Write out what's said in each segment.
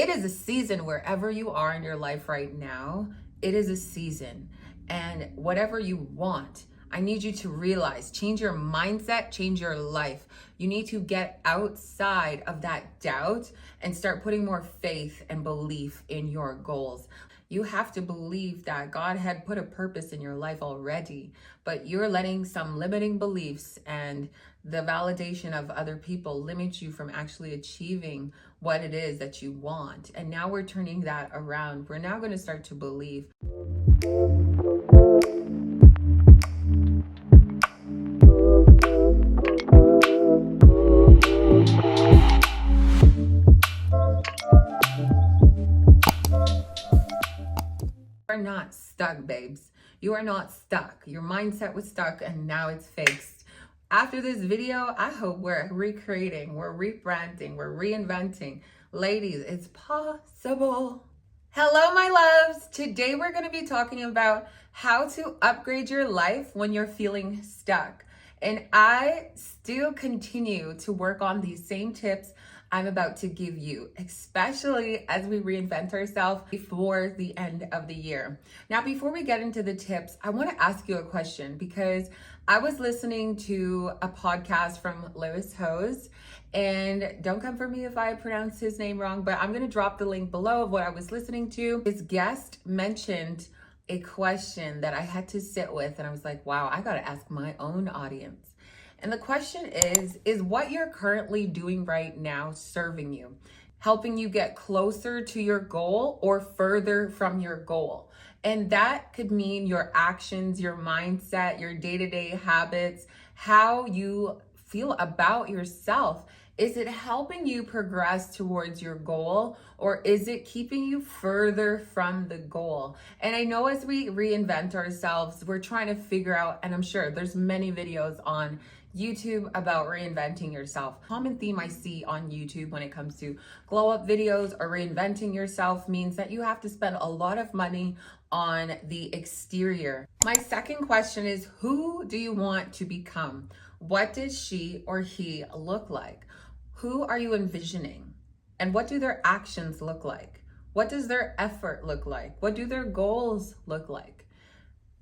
It is a season wherever you are in your life right now. It is a season. And whatever you want, I need you to realize, change your mindset, change your life. You need to get outside of that doubt and start putting more faith and belief in your goals. You have to believe that God had put a purpose in your life already, but you're letting some limiting beliefs and the validation of other people limit you from actually achieving what it is that you want. And now we're turning that around. We're now going to start to believe. You are not stuck, babes. You are not stuck. Your mindset was stuck and now it's fixed. After this video, I hope we're recreating, we're rebranding, we're reinventing. Ladies, it's possible. Hello, my loves. Today we're going to be talking about how to upgrade your life when you're feeling stuck. And I still continue to work on these same tips I'm about to give you, especially as we reinvent ourselves before the end of the year. Now, before we get into the tips, I want to ask you a question because I was listening to a podcast from Lewis Hose, and don't come for me if I pronounce his name wrong, but I'm going to drop the link below of what I was listening to. His guest mentioned a question that I had to sit with, and I was like, wow, I got to ask my own audience. And the question is what you're currently doing right now serving you, helping you get closer to your goal or further from your goal? And that could mean your actions, your mindset, your day-to-day habits, how you feel about yourself. Is it helping you progress towards your goal, or is it keeping you further from the goal? And I know as we reinvent ourselves, we're trying to figure out, and I'm sure there's many videos on YouTube about reinventing yourself. Common theme I see on YouTube when it comes to glow up videos or reinventing yourself means that you have to spend a lot of money on the exterior. My second question is, who do you want to become? What does she or he look like? Who are you envisioning? And what do their actions look like? What does their effort look like? What do their goals look like?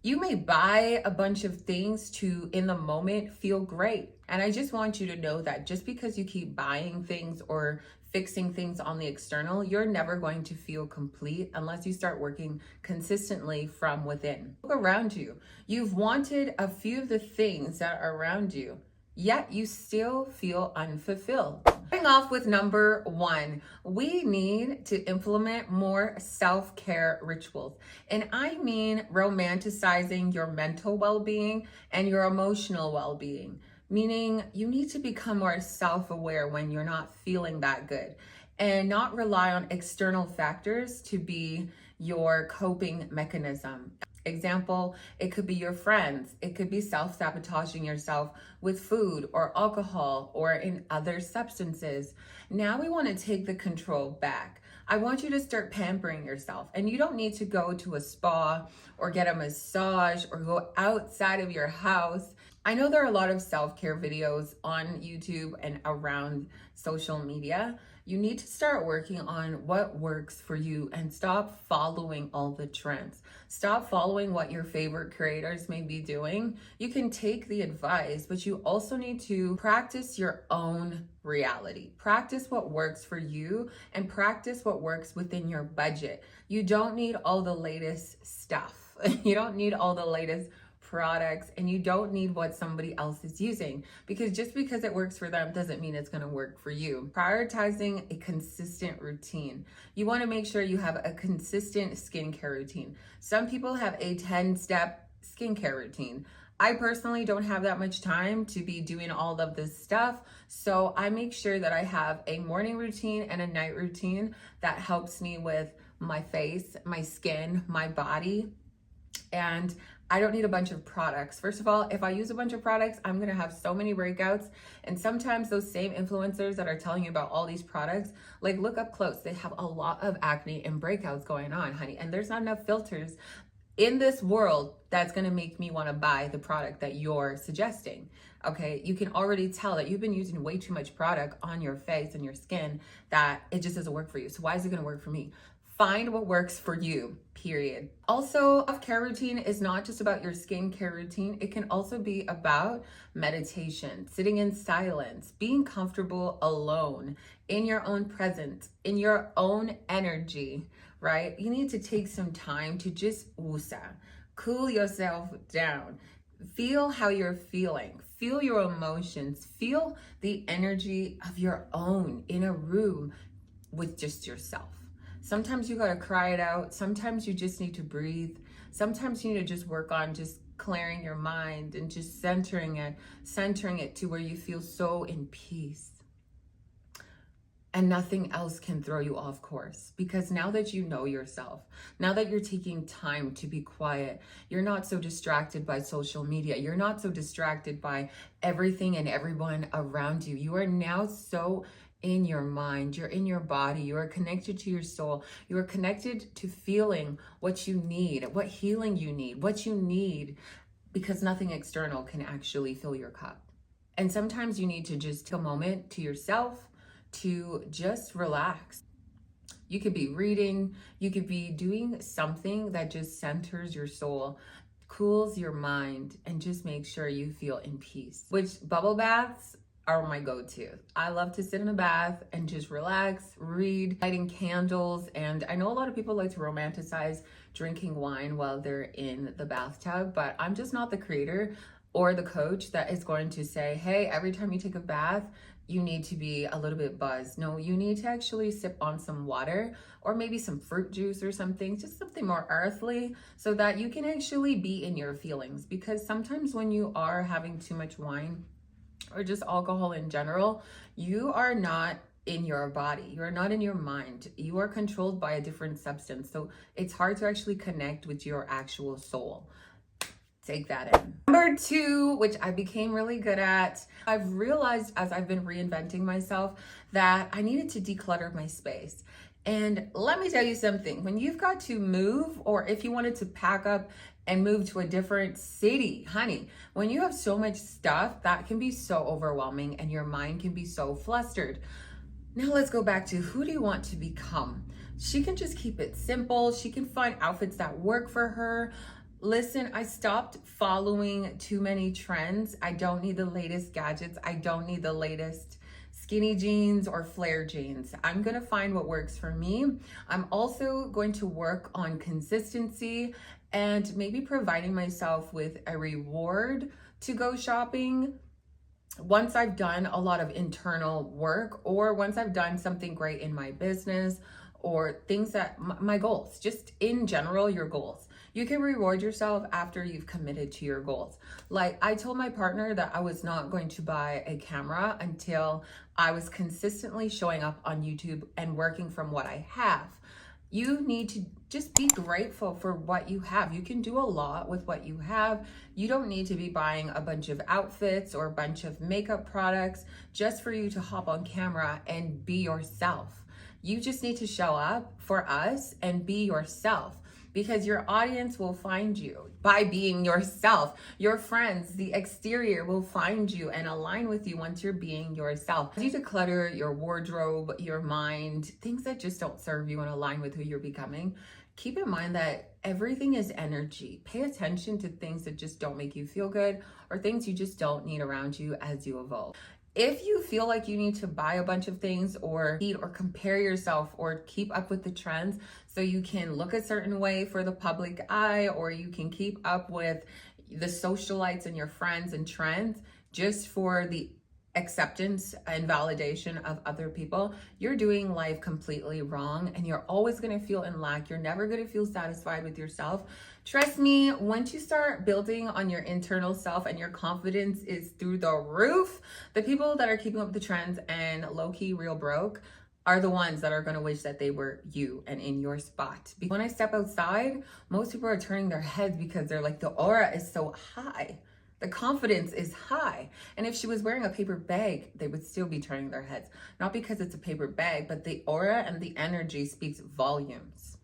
You may buy a bunch of things to, in the moment, feel great. And I just want you to know that just because you keep buying things or fixing things on the external, you're never going to feel complete unless you start working consistently from within. Look around you. You've wanted a few of the things that are around you, yet you still feel unfulfilled. Starting off with number one, we need to implement more self-care rituals. And I mean romanticizing your mental well-being and your emotional well-being, meaning you need to become more self-aware when you're not feeling that good and not rely on external factors to be your coping mechanism. Example, it could be your friends. It could be self-sabotaging yourself with food or alcohol or in other substances. Now we want to take the control back. I want you to start pampering yourself, and you don't need to go to a spa or get a massage or go outside of your house. I know there are a lot of self-care videos on YouTube and around social media. You need to start working on what works for you and stop following all the trends. Stop following what your favorite creators may be doing. You can take the advice, but you also need to practice your own reality. Practice what works for you and practice what works within your budget. You don't need all the latest stuff. You don't need all the latest products, and you don't need what somebody else is using, because just because it works for them doesn't mean it's going to work for you. Prioritizing a consistent routine. You want to make sure you have a consistent skincare routine. Some people have a 10-step skincare routine. I personally don't have that much time to be doing all of this stuff, so I make sure that I have a morning routine and a night routine that helps me with my face, my skin, my body. And I don't need a bunch of products. First of all, if I use a bunch of products, I'm gonna have so many breakouts. And sometimes those same influencers that are telling you about all these products, like look up close, they have a lot of acne and breakouts going on, honey. And there's not enough filters in this world that's gonna make me wanna buy the product that you're suggesting. Okay, you can already tell that you've been using way too much product on your face and your skin, that it just doesn't work for you. So why is it going to work for me? Find what works for you, period. Also, self-care routine is not just about your skincare routine. It can also be about meditation, sitting in silence, being comfortable alone, in your own presence, in your own energy, right? You need to take some time to just woosah, cool yourself down. Feel how you're feeling. Feel your emotions. Feel the energy of your own in a room with just yourself. Sometimes you gotta cry it out. Sometimes you just need to breathe. Sometimes you need to just work on just clearing your mind and just centering it to where you feel so in peace. And nothing else can throw you off course, because now that you know yourself, now that you're taking time to be quiet, you're not so distracted by social media. You're not so distracted by everything and everyone around you. You are now so in your mind, you're in your body, you are connected to your soul, you are connected to feeling what you need, what healing you need, what you need, because nothing external can actually fill your cup. And sometimes you need to just take a moment to yourself to just relax. You could be reading, you could be doing something that just centers your soul, cools your mind, and just makes sure you feel in peace. Which bubble baths are my go-to. I love to sit in a bath and just relax, read, lighting candles. And I know a lot of people like to romanticize drinking wine while they're in the bathtub, but I'm just not the creator or the coach that is going to say, hey, every time you take a bath, you need to be a little bit buzzed. No, you need to actually sip on some water or maybe some fruit juice or something, just something more earthly, so that you can actually be in your feelings. Because sometimes when you are having too much wine or just alcohol in general, you are not in your body, you are not in your mind, you are controlled by a different substance. So it's hard to actually connect with your actual soul. Take that in. Number 2, which I became really good at, I've realized as I've been reinventing myself that I needed to declutter my space. And let me tell you something, when you've got to move, or if you wanted to pack up and move to a different city, honey, when you have so much stuff, that can be so overwhelming and your mind can be so flustered. Now let's go back to, who do you want to become? She can just keep it simple. She can find outfits that work for her. Listen, I stopped following too many trends. I don't need the latest gadgets. I don't need the latest skinny jeans or flare jeans. I'm gonna find what works for me. I'm also going to work on consistency and maybe providing myself with a reward to go shopping once I've done a lot of internal work, or once I've done something great in my business, or things that my goals, just in general, your goals. You can reward yourself after you've committed to your goals. Like, I told my partner that I was not going to buy a camera until I was consistently showing up on YouTube and working from what I have. You need to just be grateful for what you have. You can do a lot with what you have. You don't need to be buying a bunch of outfits or a bunch of makeup products just for you to hop on camera and be yourself. You just need to show up for us and be yourself, because your audience will find you by being yourself. Your friends, the exterior, will find you and align with you once you're being yourself. You declutter your wardrobe, your mind, things that just don't serve you and align with who you're becoming. Keep in mind that everything is energy. Pay attention to things that just don't make you feel good, or things you just don't need around you as you evolve. If you feel like you need to buy a bunch of things or eat or compare yourself or keep up with the trends so you can look a certain way for the public eye, or you can keep up with the socialites and your friends and trends just for the acceptance and validation of other people, you're doing life completely wrong, and you're always going to feel in lack. You're never going to feel satisfied with yourself. Trust me, once you start building on your internal self and your confidence is through the roof, the people that are keeping up with the trends and low-key real broke are the ones that are going to wish that they were you and in your spot. When I step outside, most people are turning their heads because they're like, the aura is so high. The confidence is high. And if she was wearing a paper bag, they would still be turning their heads. Not because it's a paper bag, but the aura and the energy speaks volumes.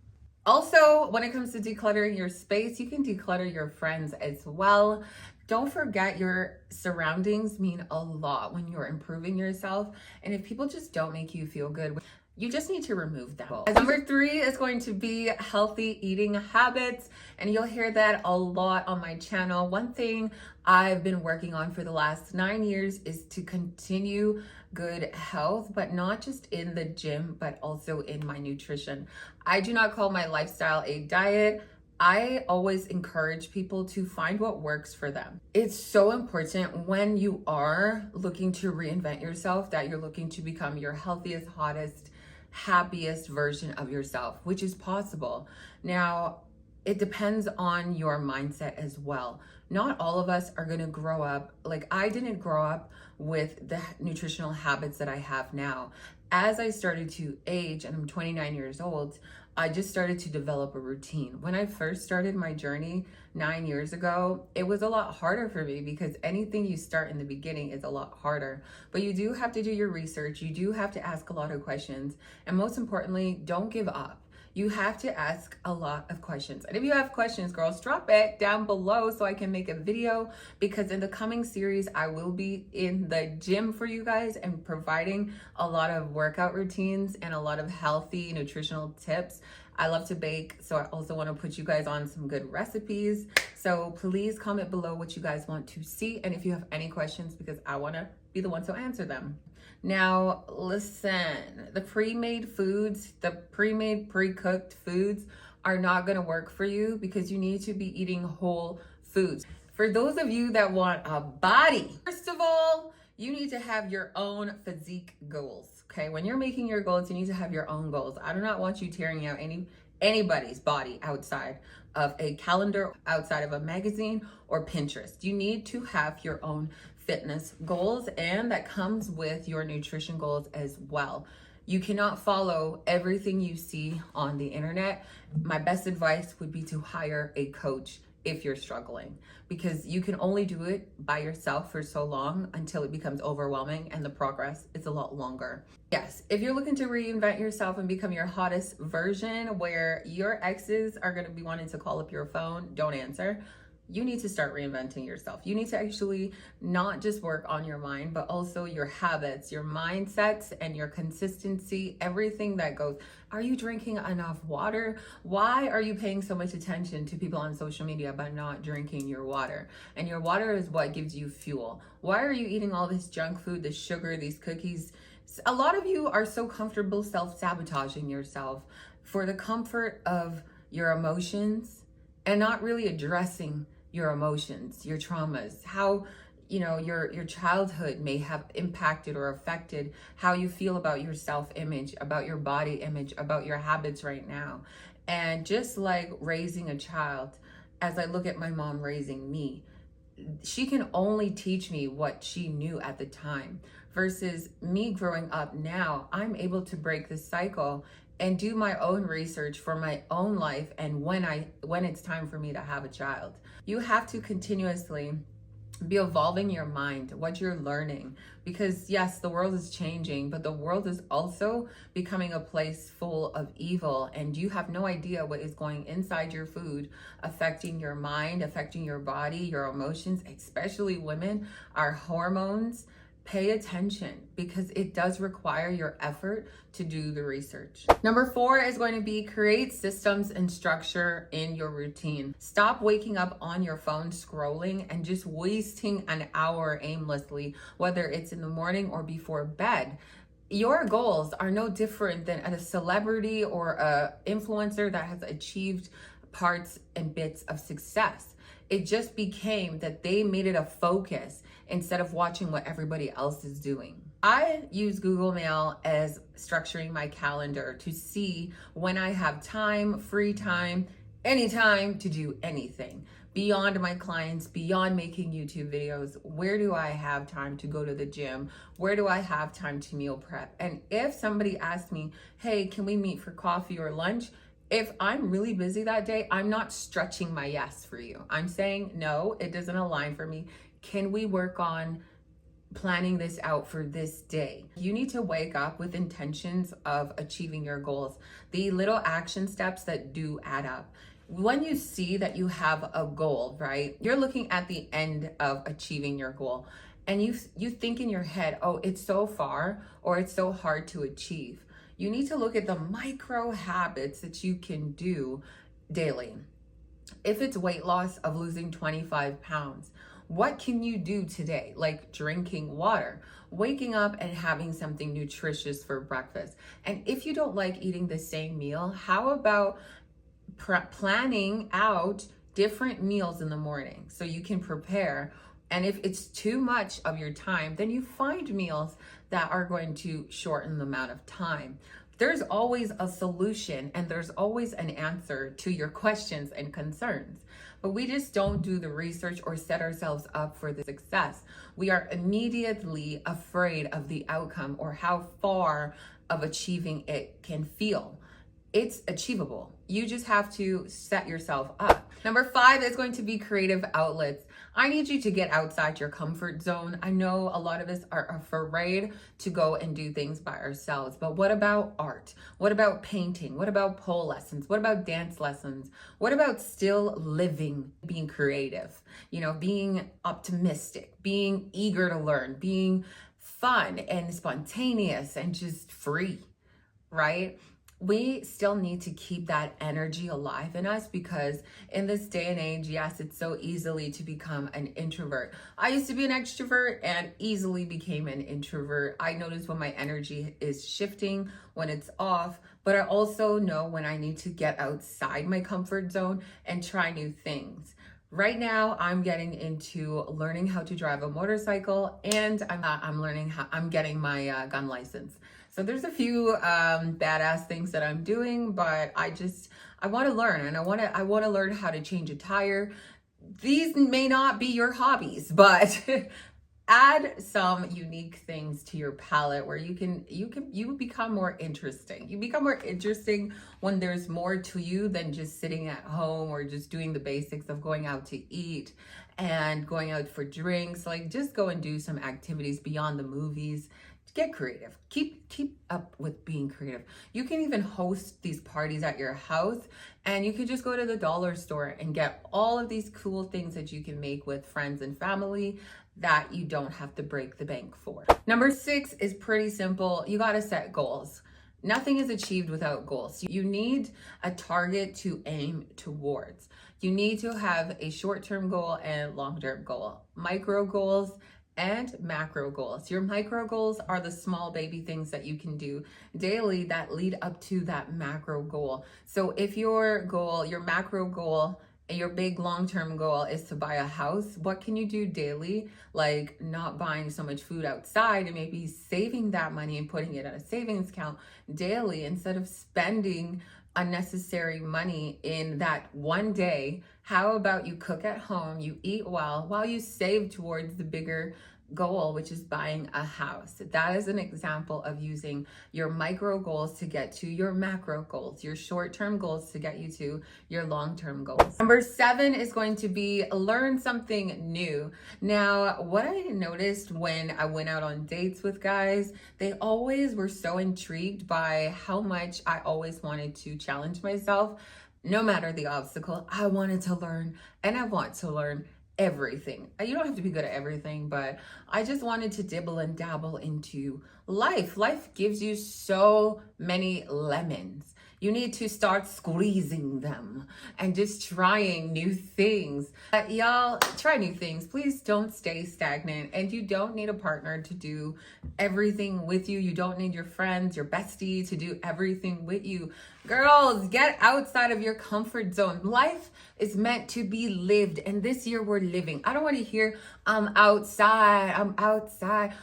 Also, when it comes to decluttering your space, you can declutter your friends as well. Don't forget your surroundings mean a lot when you're improving yourself. And if people just don't make you feel good, you just need to remove them. Number 3 is going to be healthy eating habits. And you'll hear that a lot on my channel. One thing I've been working on for the last 9 years is to continue good health, but not just in the gym, but also in my nutrition. I do not call my lifestyle a diet. I always encourage people to find what works for them. It's so important when you are looking to reinvent yourself that you're looking to become your healthiest, hottest, happiest version of yourself, which is possible. Now, it depends on your mindset as well. Not all of us are going to grow up, like I didn't grow up with the nutritional habits that I have now. As I started to age, and I'm 29 years old, I just started to develop a routine. When I first started my journey 9 years ago, it was a lot harder for me because anything you start in the beginning is a lot harder. But you do have to do your research. You do have to ask a lot of questions. And most importantly, don't give up. You have to ask a lot of questions. And if you have questions, girls, drop it down below so I can make a video, because in the coming series, I will be in the gym for you guys and providing a lot of workout routines and a lot of healthy nutritional tips. I love to bake, so I also want to put you guys on some good recipes. So please comment below what you guys want to see, and if you have any questions, because I want to be the one to answer them. Now, listen, the pre-made foods, the pre-made, pre-cooked foods are not going to work for you because you need to be eating whole foods. For those of you that want a body, first of all, you need to have your own physique goals, okay? When you're making your goals, you need to have your own goals. I do not want you tearing out anybody's body outside of a calendar, outside of a magazine or Pinterest. You need to have your own fitness goals, and that comes with your nutrition goals as well. You cannot follow everything you see on the internet. My best advice would be to hire a coach if you're struggling, because you can only do it by yourself for so long until it becomes overwhelming and the progress is a lot longer. Yes, if you're looking to reinvent yourself and become your hottest version where your exes are going to be wanting to call up your phone, don't answer. You need to start reinventing yourself. You need to actually not just work on your mind, but also your habits, your mindsets, and your consistency, everything that goes. Are you drinking enough water? Why are you paying so much attention to people on social media but not drinking your water? And your water is what gives you fuel. Why are you eating all this junk food, this sugar, these cookies? A lot of you are so comfortable self-sabotaging yourself for the comfort of your emotions and not really addressing your emotions, your traumas, how your childhood may have impacted or affected how you feel about your self-image, about your body image, about your habits right now. And just like raising a child, as I look at my mom raising me, she can only teach me what she knew at the time, versus me growing up now. I'm able to break the cycle and do my own research for my own life, and when it's time for me to have a child. You have to continuously be evolving your mind, what you're learning, because yes, the world is changing, but the world is also becoming a place full of evil, and you have no idea what is going inside your food, affecting your mind, affecting your body, your emotions, especially women, our hormones. Pay attention, because it does require your effort to do the research. Number 4 is going to be create systems and structure in your routine. Stop waking up on your phone scrolling and just wasting an hour aimlessly, whether it's in the morning or before bed. Your goals are no different than a celebrity or a influencer that has achieved parts and bits of success. It just became that they made it a focus instead of watching what everybody else is doing. I use Google Mail as structuring my calendar to see when I have time, free time, anytime to do anything. Beyond my clients, beyond making YouTube videos, where do I have time to go to the gym? Where do I have time to meal prep? And if somebody asks me, hey, can we meet for coffee or lunch? If I'm really busy that day, I'm not stretching my yes for you. I'm saying, no, it doesn't align for me. Can we work on planning this out for this day? You need to wake up with intentions of achieving your goals. The little action steps that do add up. when you see that you have a goal, right? You're looking at the end of achieving your goal, and you think in your head, oh, it's so far or it's so hard to achieve. You need to look at the micro habits that you can do daily. If it's weight loss of losing 25 pounds, what can you do today? Like drinking water, waking up and having something nutritious for breakfast. And if you don't like eating the same meal, how about planning out different meals in the morning so you can prepare? And if it's too much of your time, then you find meals that are going to shorten the amount of time. There's always a solution and there's always an answer to your questions and concerns. But we just don't do the research or set ourselves up for the success. We are immediately afraid of the outcome or how far of achieving it can feel. It's achievable. You just have to set yourself up. Number 5 is going to be creative outlets. I need you to get outside your comfort zone. I know a lot of us are afraid to go and do things by ourselves, but what about art? What about painting? What about pole lessons? What about dance lessons? What about still living, being creative, being optimistic, being eager to learn, being fun and spontaneous and just free, right? We still need to keep that energy alive in us, because in this day and age, yes, it's so easily to become an introvert. I used to be an extrovert and easily became an introvert. I notice when my energy is shifting, when it's off, but I also know when I need to get outside my comfort zone and try new things. Right now, I'm getting into learning how to drive a motorcycle, and I'm getting my gun license. So there's a few badass things that I'm doing, but I want to learn, and I want to learn how to change a tire. These may not be your hobbies, but add some unique things to your palette where you become more interesting. You become more interesting when there's more to you than just sitting at home or just doing the basics of going out to eat and going out for drinks. Like, just go and do some activities beyond the movies. Get creative. Keep up with being creative. You can even host these parties at your house, and you can just go to the dollar store and get all of these cool things that you can make with friends and family that you don't have to break the bank for. Number 6 is pretty simple. You got to set goals. Nothing is achieved without goals. You need a target to aim towards. You need to have a short-term goal and long-term goal. Micro goals and macro goals. Your micro goals are the small baby things that you can do daily that lead up to that macro goal. So if your macro goal and your big long-term goal is to buy a house, what can you do daily? Like not buying so much food outside and maybe saving that money and putting it in a savings account daily instead of spending unnecessary money in that one day. How about you cook at home, you eat well, while you save towards the bigger goal, which is buying a house? That is an example of using your micro goals to get to your macro goals, your short-term goals to get you to your long-term goals. Number 7 is going to be learn something new. Now, what I noticed when I went out on dates with guys, they always were so intrigued by how much I always wanted to challenge myself. No matter the obstacle, I wanted to learn, and I want to learn everything. You don't have to be good at everything, but I just wanted to dibble and dabble into life. Life gives you so many lemons. You need to start squeezing them and just trying new things. Y'all, try new things. Please don't stay stagnant. And you don't need a partner to do everything with you. You don't need your friends, your bestie to do everything with you. Girls, get outside of your comfort zone. Life is meant to be lived, and this year we're living. I don't want to hear, I'm outside.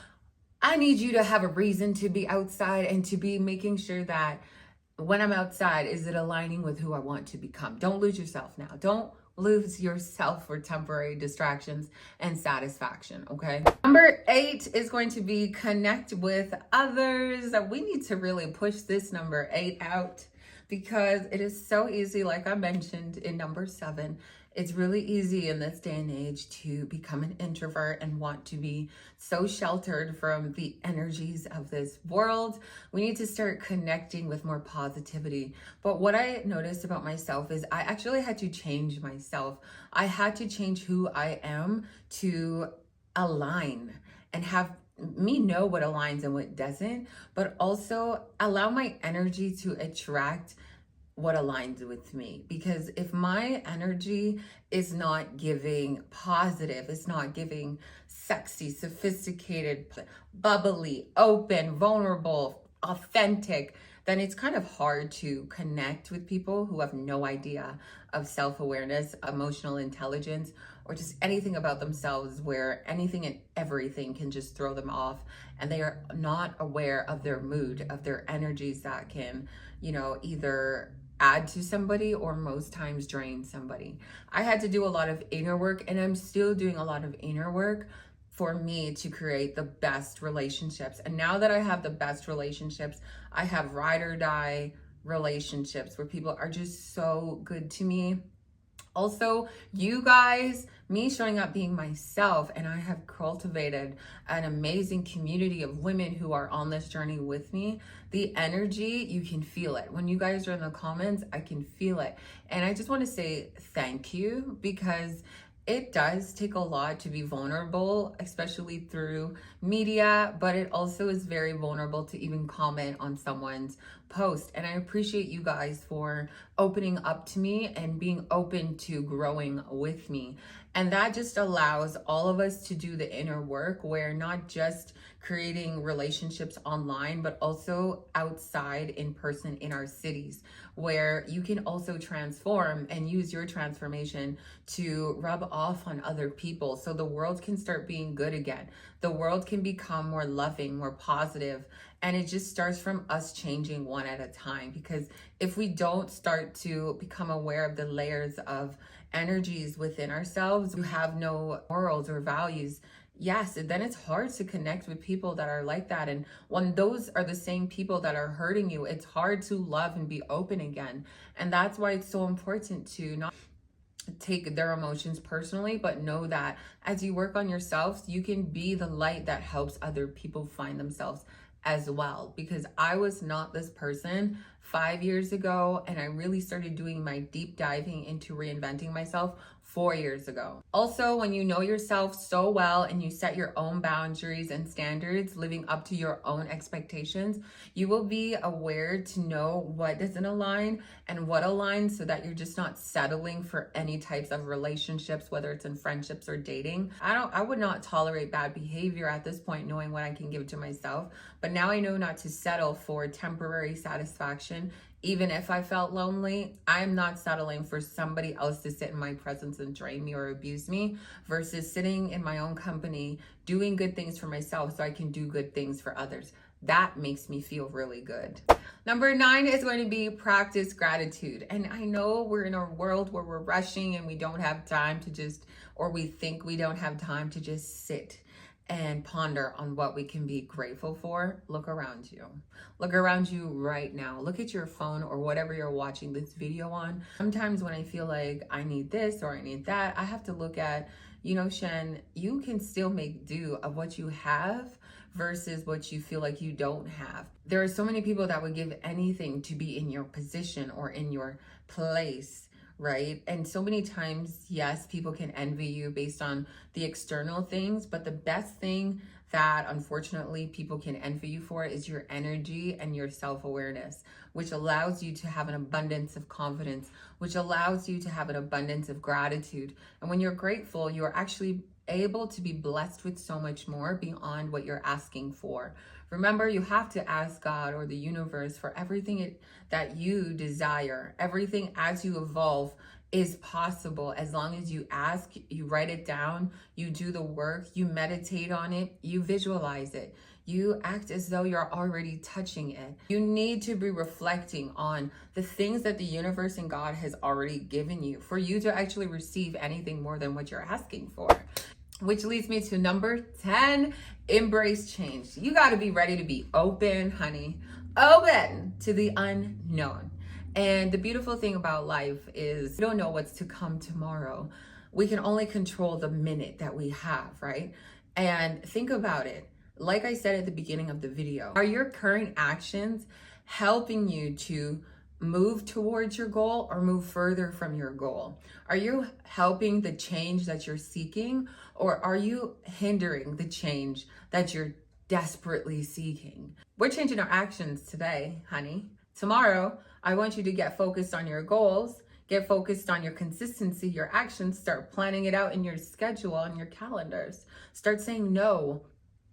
I need you to have a reason to be outside and to be making sure that when I'm outside, is it aligning with who I want to become? Don't lose yourself now. Don't lose yourself for temporary distractions and satisfaction, okay? Number 8 is going to be connect with others. We need to really push this number 8 out, because it is so easy, like I mentioned in number 7, It's really easy in this day and age to become an introvert and want to be so sheltered from the energies of this world. We need to start connecting with more positivity. But what I noticed about myself is I actually had to change myself. I had to change who I am to align and have me know what aligns and what doesn't, but also allow my energy to attract what aligns with me. Because if my energy is not giving positive, it's not giving sexy, sophisticated, bubbly, open, vulnerable, authentic, then it's kind of hard to connect with people who have no idea of self-awareness, emotional intelligence, or just anything about themselves, where anything and everything can just throw them off, and they are not aware of their mood, of their energies that can, either add to somebody or most times drain somebody. I had to do a lot of inner work, and I'm still doing a lot of inner work for me to create the best relationships. And now that I have the best relationships, I have ride or die relationships where people are just so good to me. Also, you guys, me showing up being myself, and I have cultivated an amazing community of women who are on this journey with me. The energy, you can feel it. When you guys are in the comments, I can feel it. And I just want to say thank you, because it does take a lot to be vulnerable, especially through media, but it also is very vulnerable to even comment on someone's post. And I appreciate you guys for opening up to me and being open to growing with me. And that just allows all of us to do the inner work, where not just creating relationships online, but also outside in person in our cities, where you can also transform and use your transformation to rub off on other people, so the world can start being good again. The world can become more loving, more positive, and it just starts from us changing one at a time. Because if we don't start to become aware of the layers of energies within ourselves, who have no morals or values, yes, then it's hard to connect with people that are like that. And when those are the same people that are hurting you, it's hard to love and be open again. And that's why it's so important to not take their emotions personally, but know that as you work on yourselves, you can be the light that helps other people find themselves as well. Because I was not this person 5 years ago, and I really started doing my deep diving into reinventing myself 4 years ago. Also, when you know yourself so well and you set your own boundaries and standards, living up to your own expectations, you will be aware to know what doesn't align and what aligns, so that you're just not settling for any types of relationships, whether it's in friendships or dating. I would not tolerate bad behavior at this point, knowing what I can give to myself. But now I know not to settle for temporary satisfaction. Even if I felt lonely, I'm not settling for somebody else to sit in my presence and drain me or abuse me, versus sitting in my own company, doing good things for myself so I can do good things for others. That makes me feel really good. Number 9 is going to be practice gratitude. And I know we're in a world where we're rushing and we don't have time to just, or we think we don't have time to just sit and ponder on what we can be grateful for. Look around you. Look around you right now. Look at your phone or whatever you're watching this video on. Sometimes when I feel like I need this or I need that, I have to look at, Shen, you can still make do of what you have versus what you feel like you don't have. There are so many people that would give anything to be in your position or in your place, right? And so many times, yes, people can envy you based on the external things, but the best thing that unfortunately people can envy you for is your energy and your self-awareness, which allows you to have an abundance of confidence, which allows you to have an abundance of gratitude. And when you're grateful, you're actually able to be blessed with so much more beyond what you're asking for. Remember, you have to ask God or the universe for everything that you desire. Everything as you evolve is possible as long as you ask, you write it down, you do the work, you meditate on it, you visualize it. You act as though you're already touching it. You need to be reflecting on the things that the universe and God has already given you for you to actually receive anything more than what you're asking for. Which leads me to number 10, embrace change. You got to be ready to be open, honey, open to the unknown. And the beautiful thing about life is we don't know what's to come tomorrow. We can only control the minute that we have, right? And think about it. Like I said at the beginning of the video, are your current actions helping you to move towards your goal or move further from your goal? Are you helping the change that you're seeking, or are you hindering the change that you're desperately seeking? We're changing our actions today, honey. Tomorrow, I want you to get focused on your goals, get focused on your consistency, your actions, start planning it out in your schedule, on your calendars. Start saying no.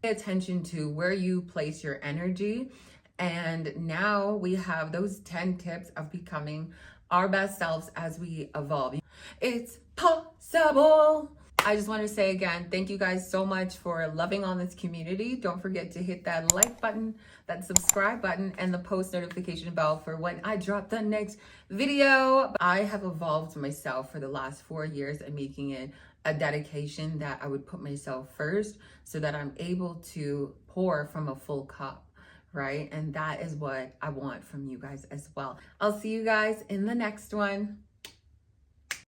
Pay attention to where you place your energy. And now we have those 10 tips of becoming our best selves as we evolve. It's possible. I just want to say again, thank you guys so much for loving on this community. Don't forget to hit that like button, that subscribe button, and the post notification bell for when I drop the next video. I have evolved myself for the last 4 years and making it a dedication that I would put myself first so that I'm able to pour from a full cup, right? And that is what I want from you guys as well. I'll see you guys in the next one.